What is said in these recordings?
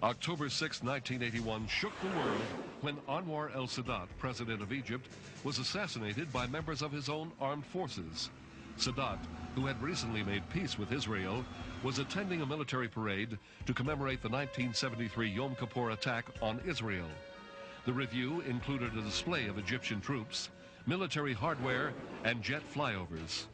October 6, 1981 shook the world when Anwar El Sadat, president of Egypt, was assassinated by members of his own armed forces. Sadat, who had recently made peace with Israel, was attending a military parade to commemorate the 1973 Yom Kippur attack on Israel. The review included a display of Egyptian troops, military hardware, and jet flyovers.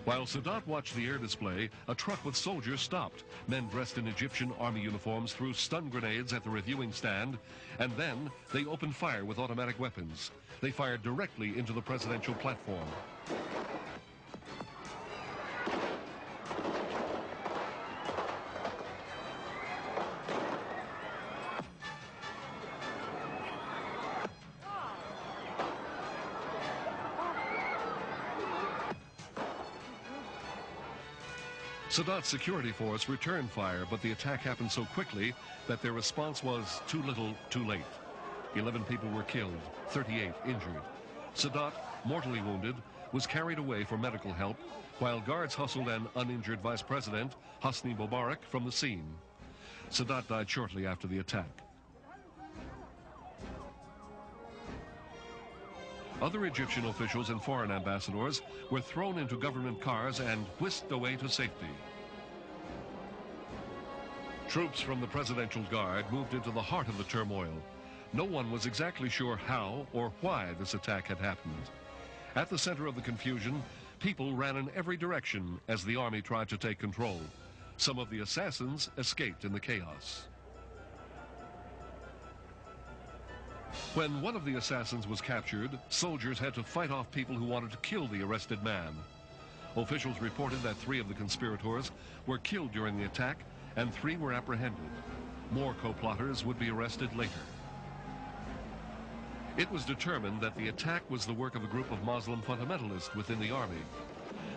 While Sadat watched the air display, a truck with soldiers stopped. Men dressed in Egyptian army uniforms threw stun grenades at the reviewing stand, and then they opened fire with automatic weapons. They fired directly into the presidential platform. Sadat's security force returned fire, but the attack happened so quickly that their response was too little, too late. 11 people were killed, 38 injured. Sadat, mortally wounded, was carried away for medical help, while guards hustled an uninjured vice president, Hosni Mubarak, from the scene. Sadat died shortly after the attack. Other Egyptian officials and foreign ambassadors were thrown into government cars and whisked away to safety. Troops from the Presidential Guard moved into the heart of the turmoil. No one was exactly sure how or why this attack had happened. At the center of the confusion, people ran in every direction as the army tried to take control. Some of the assassins escaped in the chaos. When one of the assassins was captured, soldiers had to fight off people who wanted to kill the arrested man. Officials reported that 3 of the conspirators were killed during the attack and 3 were apprehended. More co-plotters would be arrested later. It was determined that the attack was the work of a group of Muslim fundamentalists within the army.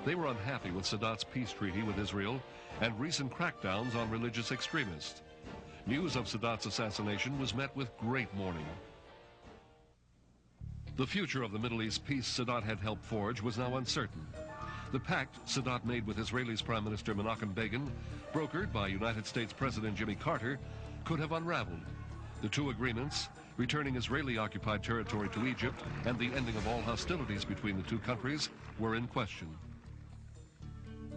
They were unhappy with Sadat's peace treaty with Israel and recent crackdowns on religious extremists. News of Sadat's assassination was met with great mourning. The future of the Middle East peace Sadat had helped forge was now uncertain. The pact Sadat made with Israel's Prime Minister Menachem Begin, brokered by United States President Jimmy Carter, could have unraveled. The 2 agreements, returning Israeli-occupied territory to Egypt and the ending of all hostilities between the 2 countries, were in question.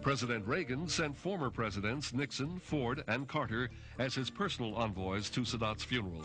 President Reagan sent former presidents Nixon, Ford, and Carter as his personal envoys to Sadat's funeral.